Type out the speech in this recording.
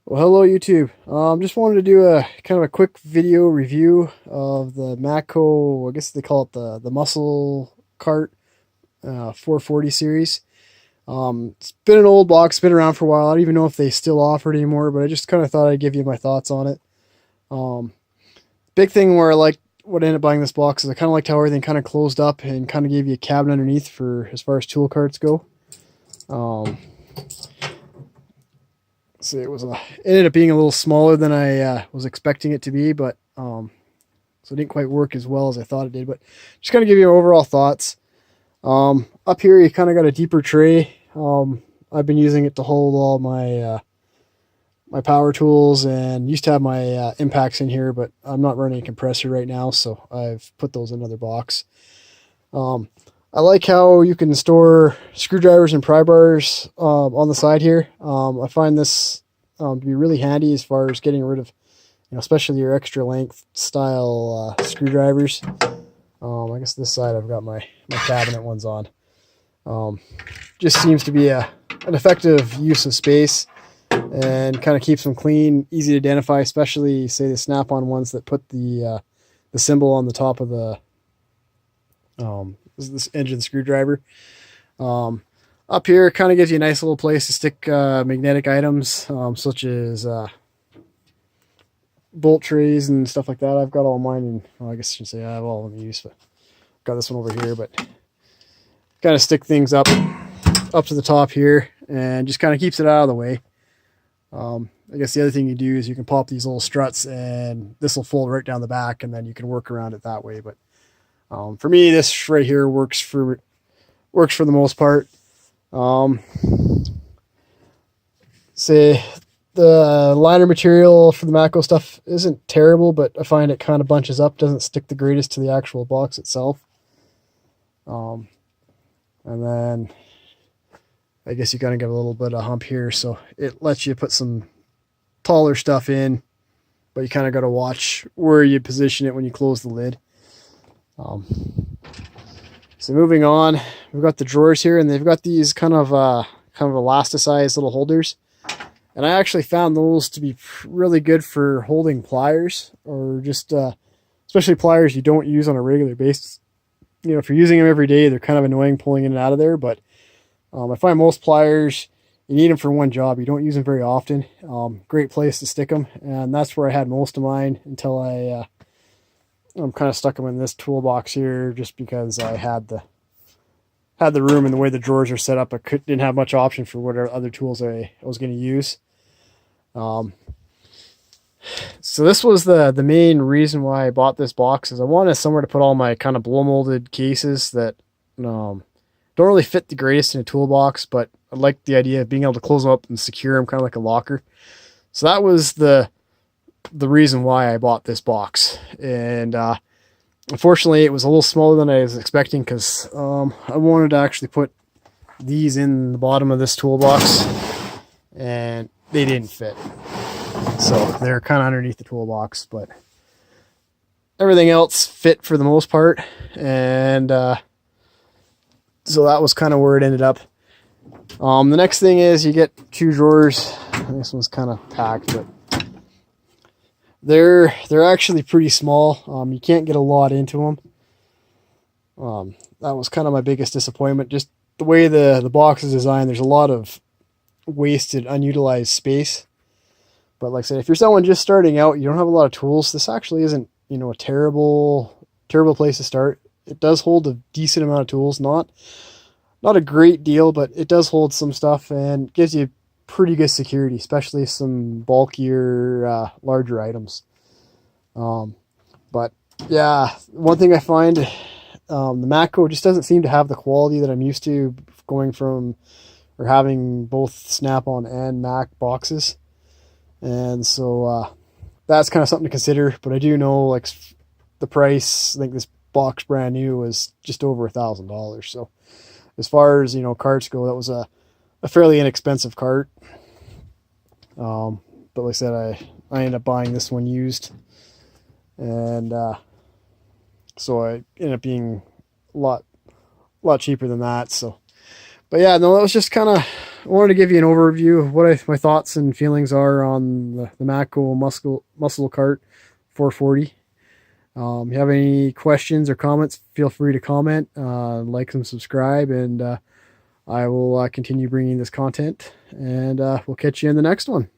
Well, hello YouTube. Just wanted to do a kind of a quick video review of the Matco, I guess they call it the muscle cart 440 series. It's been an old box, been around for a while. I don't even know if they still offer it anymore, but I just kind of thought I'd give you my thoughts on it. Um, Big thing where I like what I ended up buying this box is I kind of liked how everything kind of closed up and kind of gave you a cabin underneath for as far as tool carts go. Um, So it ended up being a little smaller than I was expecting it to be, but so it didn't quite work as well as I thought it did. But just kind of give you overall thoughts. Up here, you kind of got a deeper tray. I've been using it to hold all my power tools, and used to have my impacts in here, but I'm not running a compressor right now, so I've put those in another box. Um, I like how you can store screwdrivers and pry bars on the side here. I find this to be really handy as far as getting rid of, especially your extra length style screwdrivers. I guess this side I've got my cabinet ones on. Just seems to be an effective use of space and kind of keeps them clean, easy to identify, especially say the snap-on ones that put the symbol on the top of the this edge of the screwdriver. Up here kind of gives you a nice little place to stick magnetic items, such as bolt trays and stuff like that. I've got all mine in, well, I guess I should say I have all of them used, but I've got this one over here. But kind of stick things up to the top here, and just kind of keeps it out of the way. I guess the other thing you do is you can pop these little struts, and this will fold right down the back, and then you can work around it that way. But for me, this right here works for the most part. Say the liner material for the Matco stuff isn't terrible, but I find it kind of bunches up, doesn't stick the greatest to the actual box itself. And then I guess you kind of get a little bit of hump here, so it lets you put some taller stuff in, but you kind of got to watch where you position it when you close the lid. So moving on, we've got the drawers here, and they've got these kind of elasticized little holders, and I actually found those to be really good for holding pliers, or just especially pliers you don't use on a regular basis. If you're using them every day, they're kind of annoying pulling in and out of there, but I find most pliers, you need them for one job. You don't use them very often. Great place to stick them, and that's where I had most of mine until I'm kind of stuck them in this toolbox here, just because I had the room and the way the drawers are set up. I didn't have much option for what other tools I was going to use. So this was the main reason why I bought this box, is I wanted somewhere to put all my kind of blow molded cases that don't really fit the greatest in a toolbox, but I like the idea of being able to close them up and secure them, kind of like a locker. So that was the reason why I bought this box. And unfortunately it was a little smaller than I was expecting, because I wanted to actually put these in the bottom of this toolbox, and they didn't fit. So they're kind of underneath the toolbox, but everything else fit for the most part. And so that was kind of where it ended up. The next thing is you get two drawers. This one's kind of packed, but they're actually pretty small. You can't get a lot into them. That was kind of my biggest disappointment. Just the way the box is designed, there's a lot of wasted, unutilized space. But like I said, if you're someone just starting out, you don't have a lot of tools, this actually isn't, a terrible place to start. It does hold a decent amount of tools, not a great deal, but it does hold some stuff and gives you pretty good security, especially some bulkier, larger items. But yeah, one thing I find, the Matco just doesn't seem to have the quality that I'm used to going from, or having both Snap-on and Mac boxes. And so that's kind of something to consider. But I do know, like, the price, I think this box brand new was just over $1,000. So as far as carts go, that was a fairly inexpensive cart. But like I said, I ended up buying this one used, and so I ended up being a lot cheaper than that. So, but yeah, no, that was just kind of I wanted to give you an overview of what my thoughts and feelings are on the Matco Muscle Cart 440. If you have any questions or comments, feel free to comment, like and subscribe, and I will continue bringing this content, and we'll catch you in the next one.